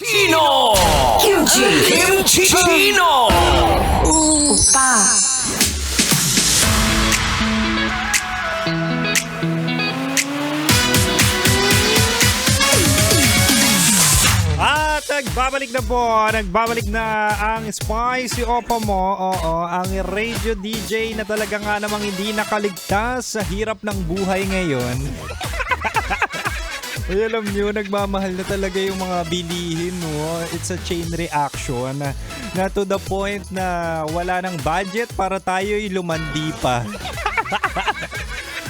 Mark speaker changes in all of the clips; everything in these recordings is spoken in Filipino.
Speaker 1: Chino! Kimchi! Chino!
Speaker 2: 오빠,
Speaker 3: At nagbabalik na ang Spicy Opa mo. Oo, ang radio DJ na talaga nga namang hindi nakaligtas sa hirap ng buhay ngayon. Ay, alam nyo, nagmamahal na talaga yung mga bilihin, no? It's a chain reaction na to the point na wala ng budget para tayo'y lumandi pa.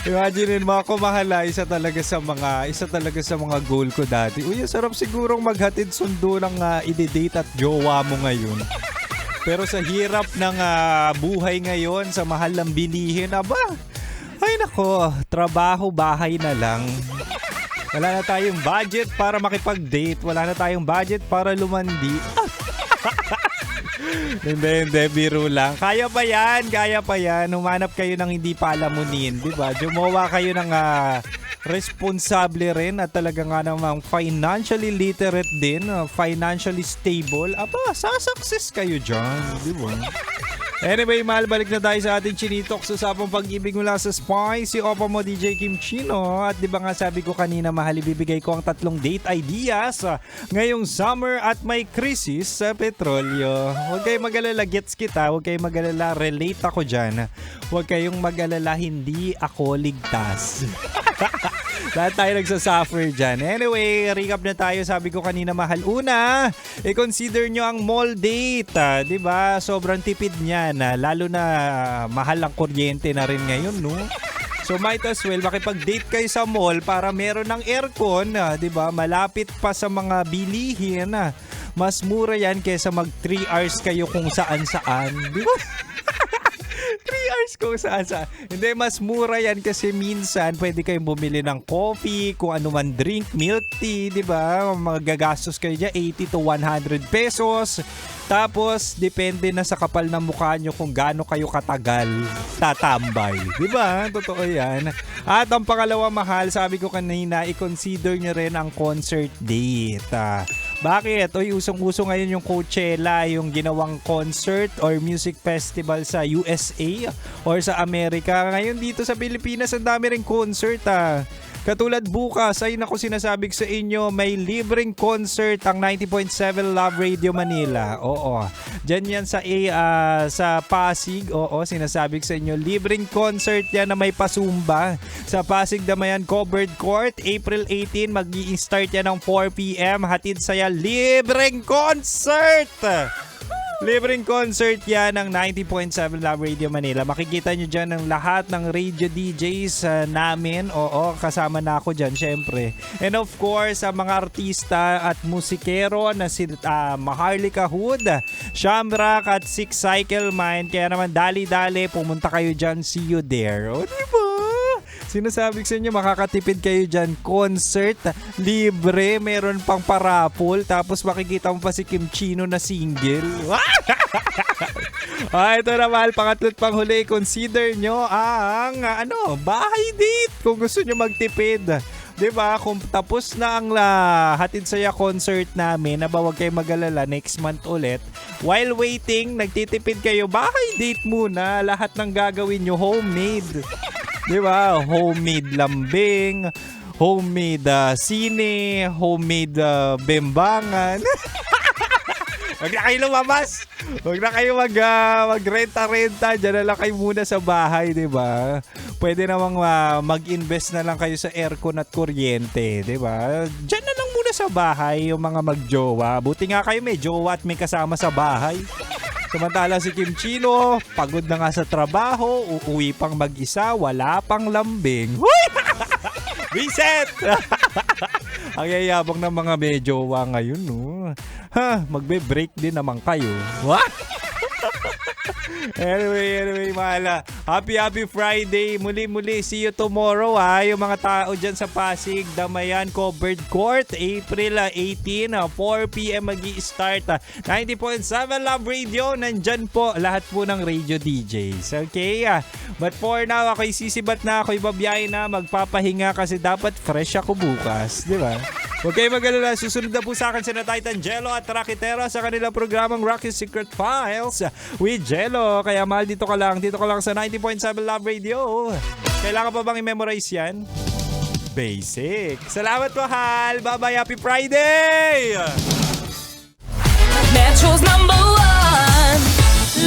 Speaker 3: Imagine mo ako, mahala, isa talaga sa mga goal ko dati. Uy, sarap sigurong maghatid sundo ng i-date at jowa mo ngayon. Pero sa hirap ng buhay ngayon, sa mahal ng bilihin, aba, ay nako, trabaho, bahay na lang. Wala na tayong budget para makipag-date. Wala na tayong budget para lumandi. Hindi, biro lang. Kaya pa yan. Humanap kayo ng hindi palamunin, di ba? Jumawa kayo ng responsable rin at talaga nga namang financially literate din, financially stable. Aba, sasucess kayo dyan, di ba? Anyway, mahal, balik na tayo sa ating chinitok sa usapang pag-ibig mula sa Spicy Opa mo, DJ Kim Chino. At di ba nga sabi ko kanina, mahal, ibibigay ko ang 3 date ideas ngayong summer at may krisis sa petrolyo. Huwag kayong mag-alala, gets kita. Huwag kayong mag-alala, relate ako dyan. Huwag kayong mag-alala, hindi ako ligtas. Lahat tayo nagsasuffer dyan. Anyway, recap na tayo. Sabi ko kanina, mahal, una, i-consider nyo ang mall date. Diba? Sobrang tipid niyan. Lalo na mahal ang kuryente na rin ngayon, no? So might as well makipag-date kayo sa mall para meron ng aircon, diba? Malapit pa sa mga bilihin. Mas mura yan kesa mag 3 hours kayo kung saan-saan. Diba? 3 hours kung saan. Hindi, mas mura yan kasi minsan pwede kayong bumili ng coffee, kung ano man drink, milk tea, di ba? Magagastos kayo dyan, 80 to 100 pesos. Tapos, depende na sa kapal ng mukha nyo kung gaano kayo katagal tatambay. Di ba? Totoo yan. At ang pangalawa, mahal, sabi ko kanina, i-consider nyo rin ang concert date. Bakit? Oy, usong-uso ngayon yung Coachella, yung ginawang concert or music festival sa USA or sa Amerika. Ngayon dito sa Pilipinas, ang dami ring concert. Katulad bukas, ay naku, sinasabi ko sa inyo, may libreng concert ang 90.7 Love Radio Manila. Oo. Diyan yan sa Pasig. Oo, sinasabi ko sa inyo, libreng concert yan na may pasumba. Sa Pasig Damayan Covered Court, April 18, mag-i-start yan ng 4 p.m. Hatid saya, libreng concert! Libreng concert yan ng 90.7 Love Radio Manila. Makikita nyo dyan ang lahat ng radio DJs namin. Oo, kasama na ako dyan, syempre. And of course, ang mga artista at musikero na si Maharlika Hood, Shamrock at Six Cycle Mind. Kaya naman, dali-dali, pumunta kayo dyan. See you there. O, diba? Sinasabi ko sa inyo, makakatipid kayo dyan. Concert, libre, meron pang parapol, tapos makikita mo pa si Kim Chino na single. Ito na, mahal, pangatlo't panghuli, consider nyo ang bahay date kung gusto nyo magtipid. Diba? Kung tapos na ang Hatid Saya concert namin, huwag kayo mag-alala, next month ulit. While waiting, nagtitipid kayo, bahay date muna. Lahat ng gagawin nyo, homemade. Diba? Homemade lambing, homemade sine, homemade bembangan. Huwag na kayo lumabas. Huwag na kayo magrenta-renta. Diyan na lang kayo muna sa bahay, diba? Pwede namang mag-invest na lang kayo sa aircon at kuryente, diba? Diyan na lang muna sa bahay yung mga magjowa. Buti nga kayo may jowa at may kasama sa bahay. Samantala si Kim Chino, pagod na nga sa trabaho, uuwi pang mag-isa, wala pang lambing. Huy! Reset! Ang yayabang ng mga medjowa ngayon, no? Magbe-break din naman kayo. What? Anyway, mahala. Happy Friday. Muli, see you tomorrow, yung mga tao dyan sa Pasig, Damayan Covered Court, April 18, 4 p.m. mag-i-start. 90.7 Love Radio, nandyan po lahat po ng radio DJs. Okay? But for now, ako'y sisibat na, ako'y babiyahe na, magpapahinga kasi dapat fresh ako bukas. Di ba? Huwag kayong mag-alala. Susunod na po sa akin sina Titan Jello at Rakitera sa kanilang programang Rocky's Secret Files with Jello. Kaya mahal, dito ka lang sa 90.7 Love Radio. Kailangan pa bang i-memorize yan? Basic. Salamat, mahal. Bye-bye. Happy Friday!
Speaker 2: Metro's number one,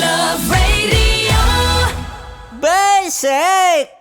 Speaker 2: Love Radio.
Speaker 4: Basic!